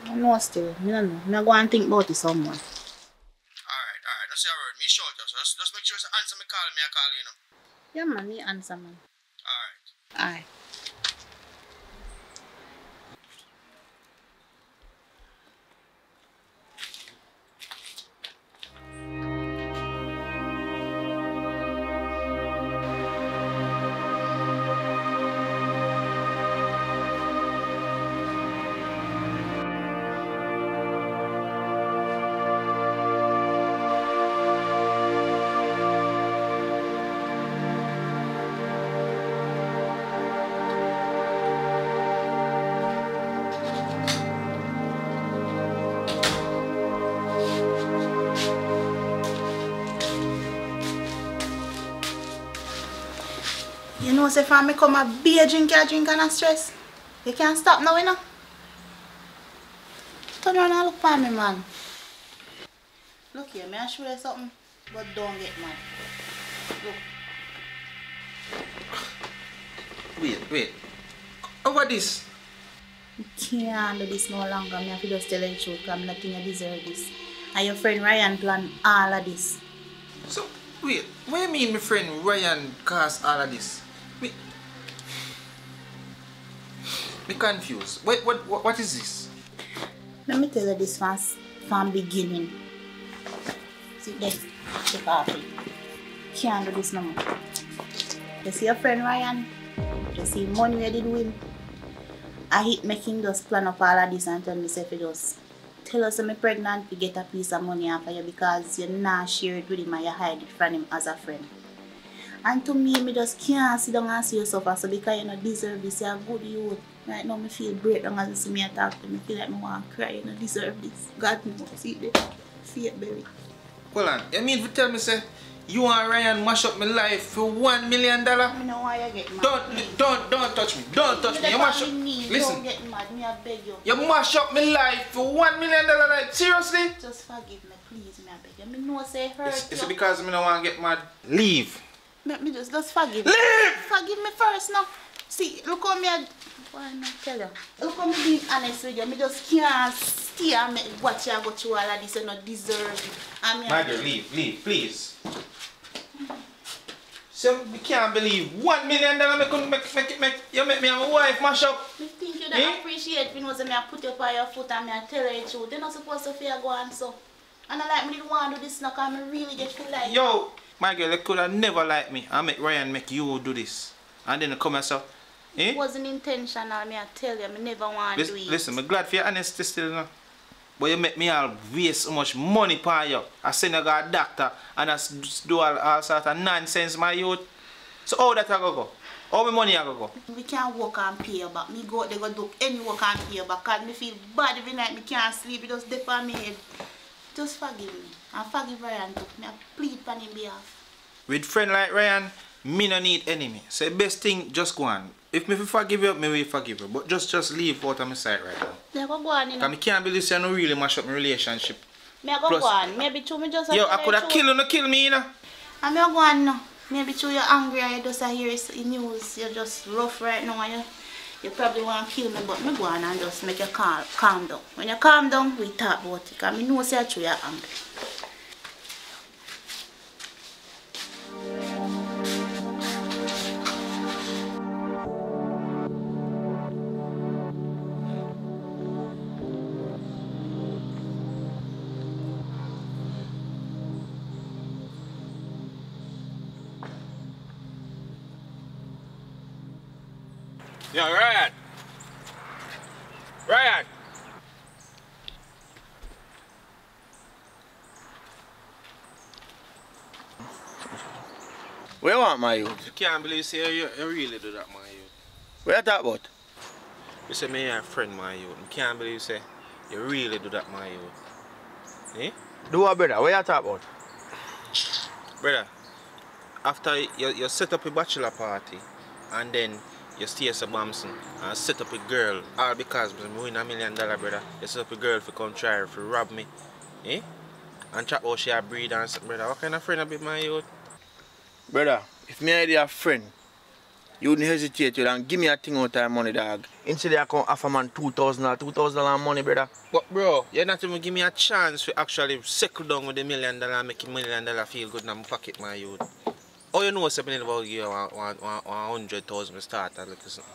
I know still. I don't know. I'm going to think about it some more. Alright. Don't say a word. Me short just. Just make sure you answer me call, I call you, you know. Yeah, man. Me answer, man. Alright. Alright. You know, say if I come a beer drink and a stress, you can't stop now, you know. Turn around and look for me, man. Look here, may I show you something? But don't get mad. Look. Wait. Over this? I can't do this no longer. I have to just tell you the truth because I think you deserve this. And your friend Ryan planned all of this. So, wait. What do you mean my friend Ryan caused all of this? Me confused. What is this? Let me tell you this from beginning. See this? Take off it. Can't do this no more. You see your friend Ryan? You see money we did win? I hate making just plan up all of this and tell myself it just tell us I'm pregnant to get a piece of money off of you because you not share it with him and you hide it from him as a friend. And to me just can't sit down and see you suffer so because you don't deserve this, you're a good youth. Right now I feel breakdown as you see me talk to me. I feel like I want to cry, you don't deserve this. God knows, see it there. Fear baby. Hold on, you mean to tell me say you and Ryan mash up my life for $1 million? I know why you get mad. Don't touch me. Don't touch me. You mash up. Listen. Don't get mad, me I beg you. You mash up my life for $1 million, like seriously? Just forgive me, please, me I beg you. Me know say hurt It's you. because I don't want to get mad. Leave. Let me just forgive me. Leave! Forgive me first now. See, look how me why not tell you? Look how me being honest with you. Me just can't stay and watch you go through all of this and not deserve it. My girl, leave, please. So we can't believe $1 million you make me and my wife mash up. I think you don't appreciate me know say me I put you up on your foot and me I tell you the truth. You're not supposed to feel go on so. And I like me didn't want to do this now because I really get feel like yo, my girl, you could have never liked me. I make Ryan make you do this. And then you come and say, it wasn't intentional, me I tell you, I never want to do it. Listen, I'm glad for your honesty still now. But you make me all waste so much money for you. I send you to a doctor and I do all sort of nonsense, my youth. So how that I go? How my money I go? We can't work and pay you back. Me go out there go do any work and pay you back. Because me feel bad every night, me can't sleep, it just dip on my head. Just forgive me. And forgive Ryan too. Me I plead on his behalf. With friend like Ryan, me no need enemy. So best thing, just go on. If me forgive you, me will forgive you. But just leave out of my sight right now. Me go on, you know. Cause me can't believe you no really mash up my relationship. Me go on. Maybe too me just. Yo, I could have killed you, no kill me, you know. And me go on now. Maybe too you're angry and you just hear the news. You're just rough right now. And you probably want to kill me, but me go on and just make you calm down. When you calm down, we talk about it. Cause me know say you're angry. Yo, Ryan! Ryan! What you want, my youth? You can't believe you really do that, my youth. What you talk about? You say me a friend, my youth. You can't believe you really do that, my youth. Eh? Do what, brother? What you talk about? Brother, after you set up a bachelor party and then you stay at Bamson and set up a girl, all because I win $1 million, brother. You set up a girl to come try to rob me. Eh? And chat how she a breed and something, brother. What kind of friend I be, my youth? Brother, if me had a friend, you wouldn't hesitate to give me a thing out of money, dog. Instead I come offer man $2,000 or $2,000 money, brother. But bro, you're not even give me a chance to actually settle down with $1 million and make $1 million feel good in my pocket, my youth. Oh, you know something about you 100,000 start and look something.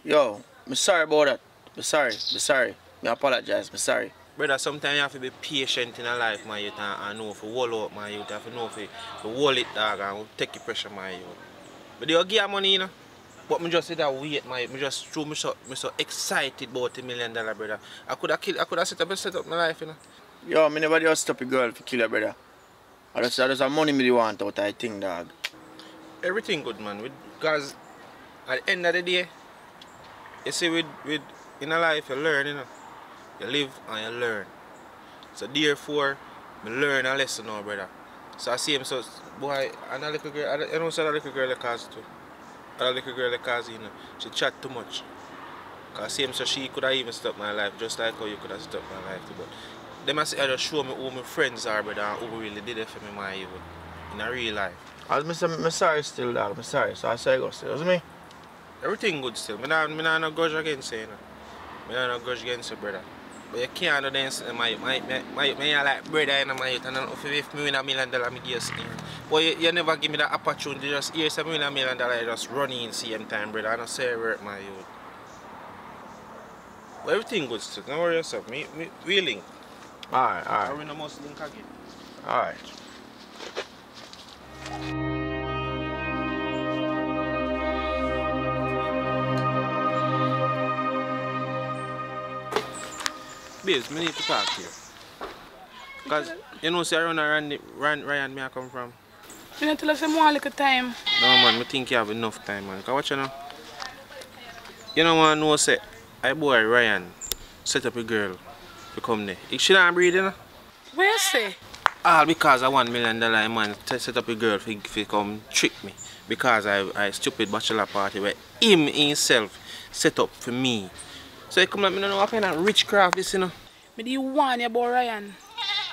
Yo, I'm sorry about that. I'm sorry. I apologize, I'm sorry. Brother, sometimes you have to be patient in life, my youth, and know if you hold out, my youth. You have to know if you hold it, dog, and take the pressure, my youth. But you give money, you know. But I just say that wait, my youth. I just through me so excited about $1 million, brother. I could have set up my life, you know. Yo, I never just stop a girl to kill her, brother. I just have money me want out, I think, dog. Everything good, man. Because at the end of the day, you see, with in a life, you learn, you know. You live and you learn. So therefore, I learn a lesson now, brother. So I see him, so boy, and a little girl, you know, so that little girl like cause too. That little girl like cause, you know, she chat too much. Cause I see him, so she could have even stopped my life, just like how you could have stopped my life too. But they must just show me who my friends are, brother, and who really did it for me, my even in a real life. I'm sorry still, dog. I'm sorry. So I say go still, isn't me? Everything good still. I don't no grudge against you, you know. I don't no grudge against you, brother. But you can't do this, my like brother, you know, my youth, and if me win $1 million, I give you something. But you never give me that opportunity, just hear some $1 million, just run in same time, brother. I don't say work, my youth. But everything good still. Don't worry yourself. We link. Alright. Or we no must link again. Alright. Babes, I need to talk to you. Because you know, say around Ryan, me I come from. You don't tell us more little time. No, man, I think you have enough time, man. Because watch you know. You don't want to know, say, I boy Ryan set up a girl to come there. She don't breathe, you know? Where you say? All because of $1 million, man, set up a girl to come trick me. Because I stupid bachelor party where him himself set up for me. So you come like, I don't know what kind of witchcraft this, you know. I do warn you about Ryan.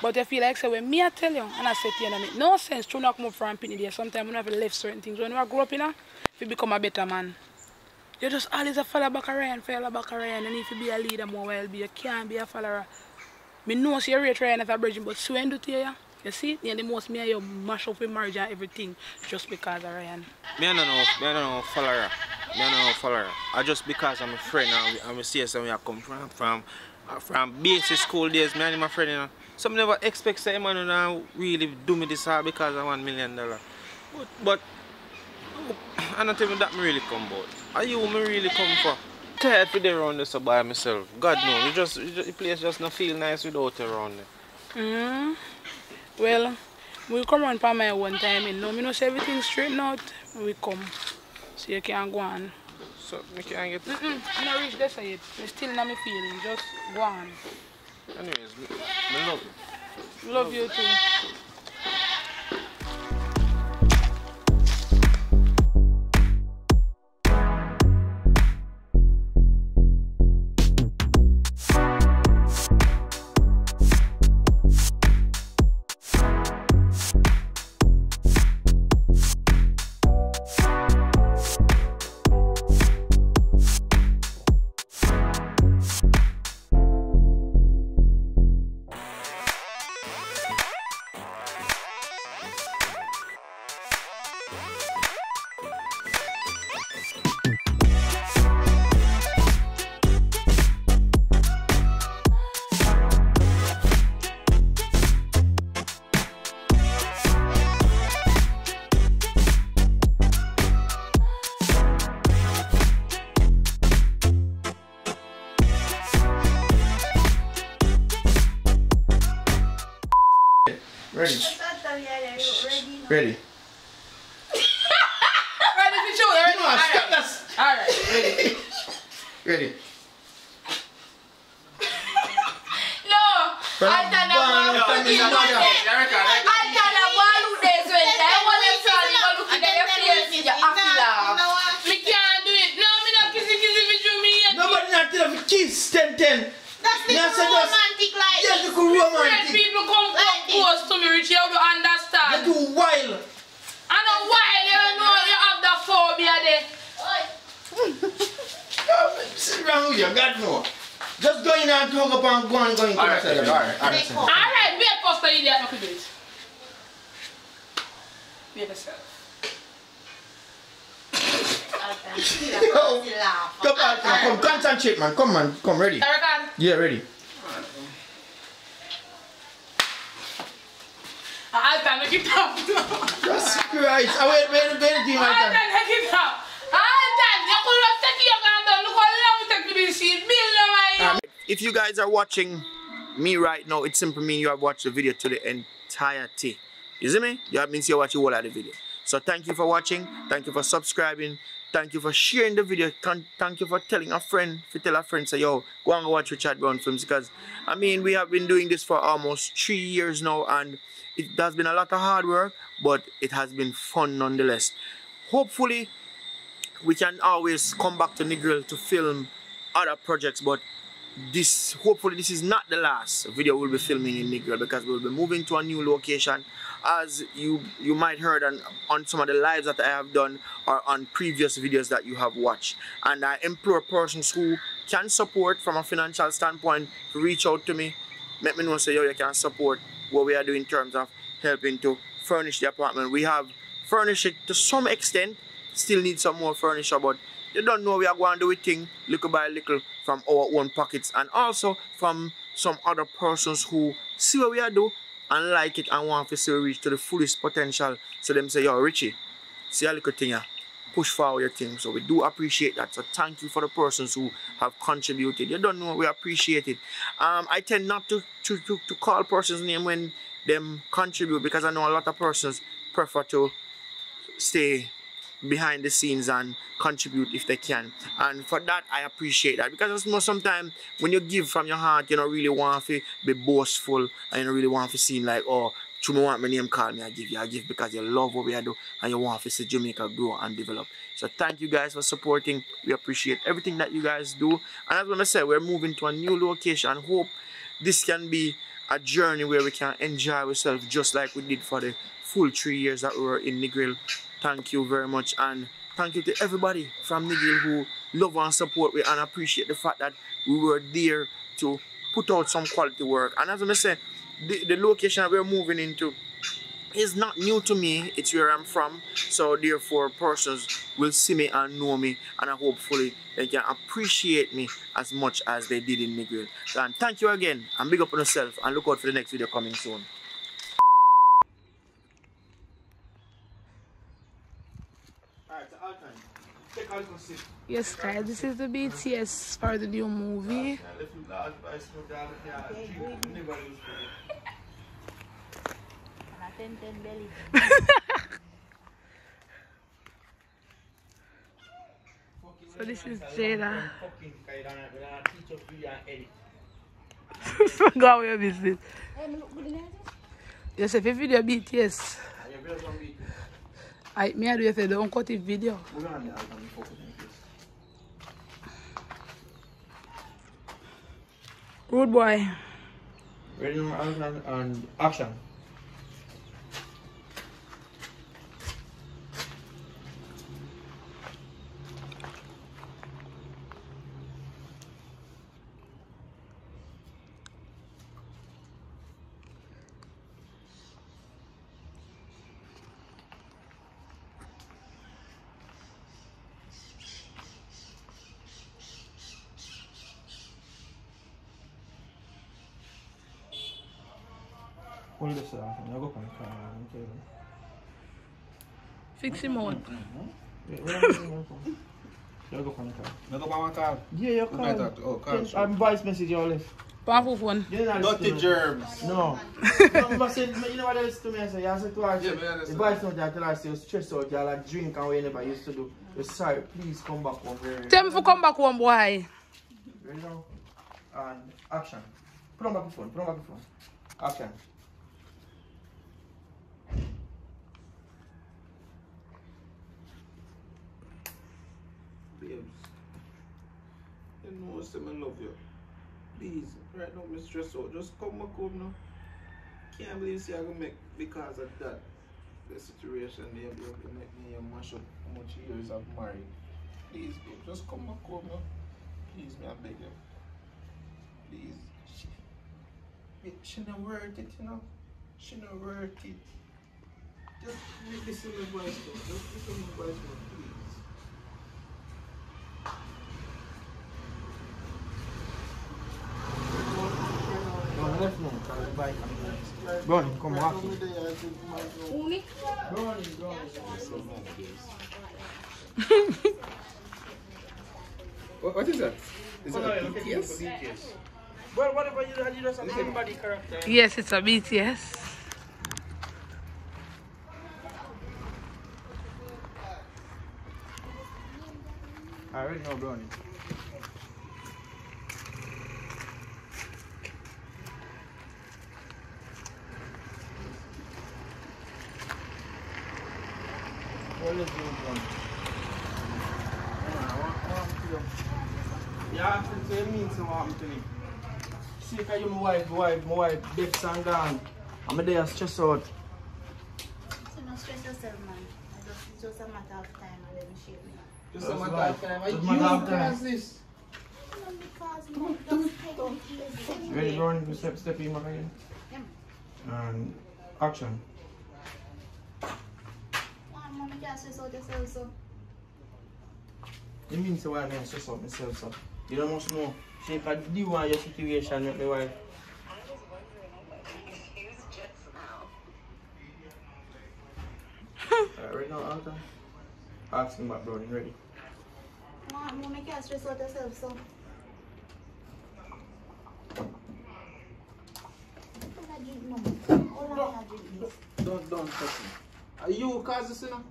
But I feel like say when me I tell you, and I say to you, it make no sense to not come up from Penny there. Sometimes I have to left certain things. When I grow up, you know, if you become a better man, you just always a follow back Ryan, and if you be a leader more well be, you can't be a follower. I know you rate Ryan as a virgin, but so when do to you? You see, you're the most me and you mash up with marriage and everything just because of Ryan. I don't know follower. I just because I'm a friend and we see somewhere I come from basic school days, me and my friend, you know. Some never expect say man now really do me this hard because of $1 million. But I don't think that me really come about. Are you me really come for? Tired for them around this by myself. God knows, the place just not feel nice without you around there. Well, we come around for my one time, you know. I know everything straightened out, we come. So you can go on. So I can't get I'm not reach this yet. I still not me feeling. Just go on. Anyways, I love you. Love you too. Ready? Ready to show? Ready? No, stop this. Alright, ready. Ready? No! I can't do it. No, me not kissy with me. Nobody not tell me kiss 10-10. That's the romantic like Yes, this. you could When romantic. people come close to me, Richie, how to understand? You're too wild. I know why you know you have the phobia there. Sit around with you, God no. Just go in and talk up and go and go into Alright, the alright. Alright, wait first for idiot, not to do it. Wait yourself. Come, concentrate, man. Come, man. Come, ready? Record. Yeah, ready. I'll time to keep up. Jesus Christ. Wait, do you I'll time to keep up. I'll time. You could have taken your gun. Look how long it took to be seen. If you guys are watching me right now, it simply means you have watched the video to the entirety. You see me? You have means you watch the whole of the video. So thank you for watching. Thank you for subscribing. Thank you for sharing the video. Thank you for telling a friend. If you tell a friend, say, yo, go and watch Richard Brown Films. Because, I mean, we have been doing this for almost 3 years now. And it has been a lot of hard work. But it has been fun nonetheless. Hopefully, we can always come back to Negril to film other projects. But hopefully this is not the last video we'll be filming in Negril. Because we'll be moving to a new location. As you might heard on some of the lives that I have done or on previous videos that you have watched. And I implore persons who can support from a financial standpoint to reach out to me. Let me know, say, yo, you can support what we are doing in terms of helping to furnish the apartment. We have furnished it to some extent. Still need some more furniture, but you don't know we are going to do it thing little by little from our own pockets. And also from some other persons who see what we are doing and like it and want to see we reach to the fullest potential. So them say, yo, Richie, see a little thing here, push forward your thing. So we do appreciate that. So thank you for the persons who have contributed. You don't know, we appreciate it. I tend not to call persons' name when them contribute, because I know a lot of persons prefer to stay behind the scenes and contribute if they can, and for that I appreciate that, because you know sometimes when you give from your heart, you don't really want to be boastful and you don't really want to seem like, oh, you don't want my name call me, I give because you love what we are doing and you want to see Jamaica grow and develop. So thank you guys for supporting. We appreciate everything that you guys do, and as I said, we're moving to a new location. Hope this can be a journey where we can enjoy ourselves just like we did for the full 3 years that we were in Negril. Thank you very much, and thank you to everybody from Negril who love and support me and appreciate the fact that we were there to put out some quality work. And as I said, the location that we're moving into is not new to me, it's where I'm from. So therefore persons will see me and know me, and hopefully they can appreciate me as much as they did in Negril. So, and thank you again, and big up on yourself, and look out for the next video coming soon. Yes, guys, this is the BTS for the new movie. So this is Jada. Go away with this. Yes, if you video BTS. I do if you don't cut the video. Rude boy. Ready and action. Hold this off and I'll go on the car. Fix him out. Where are you going? You'll go on the car. You go on my car? Yeah, your car. Oh, car. I'm voice message you all this. Pon phone. Dirty germs. No. No, say, you know what else to me? I say, you said to her, the voice note I tell her, say, you stress out, you like drink and what you never used to do. You're sorry, please come back home. Tell me to come back home, boy. Ready now? And action. Put on back the phone, put on back the phone. Action. Babes, you know, I love you. Please, right now, I'm stressed out. Just come back home now. Can't believe I'm going to make, because of that, the situation, they have to make me mash up how much years I've married. Please, babe, just come back home now. Please, me, I beg you. Please. She not worth it, you know. She not worth it. Just listen to my voice, though. Just listen to my voice, please. Brownie, come walk. What is that? Is it a BTS? Well, whatever you do, you just have somebody character. Yes, it's a BTS. I already know Brownie. Well, let's do one. Yeah, I say mean so what to me. See, because you're my wife, deaf and gone. I'm there stressed out. So don't stress yourself, man. It's just a matter of time and let me shape me. Just a matter of time. You cause this. Because you just take it easy. Ready, Brownie, step in back again. And action. Mommy can't stress out yourself, so. You mean so why I'm stress out myself, so? You don't must know. She can deal with your situation with my wife. Right now, Alton. Ask him about Brownie, ready? Mommy can't stress out yourself, so. Don't touch me. Are you cause this, you know?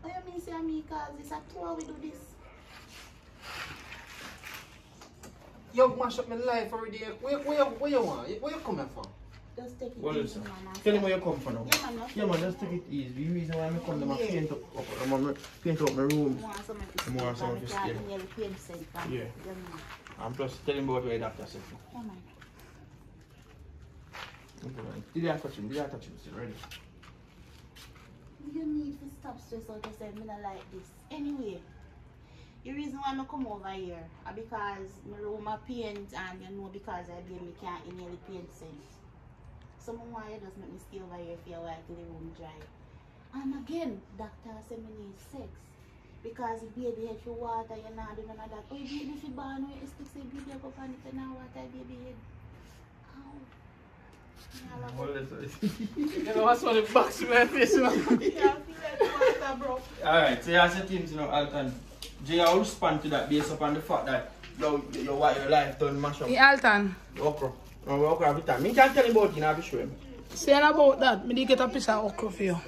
Oh, you mean say me cause this? At 2 we do this. You mash up my life already. Where you want? Where you coming from? Just take it Well, easy, listen. man. Tell him where you come from now. Yeah, man. Yeah, man, just take it easy. The reason why I come to paint up my room. I want some of this. I want some of this, yeah. Yeah. Yeah. And plus, tell him about where the doctor said. Yeah, man. Okay, did I touch him? Did I touch him? Still ready? You need to stop stress out yourself. Me not like this. Anyway, the reason why I come over here is because my room I paint and you know because I blame me can't inhale the paint scent. So why you just make me stay over here for a while till the room dry. And again, doctor said me need sex. Because the baby head for water, you not do none of that. Oh, baby if you born with stick say baby go on it and now water baby head. Ow. You know what's on the box in my face, you know? Yeah, I feel like water, bro. Alright, so you have things, you know, Alton. Jay, I will respond to that based upon the fact that your life don't mash up. Yeah, Alton. Okra. No, okra every time. Me can't tell him about it, I'll be sure. Saying about that, me did get a piece of okra for you.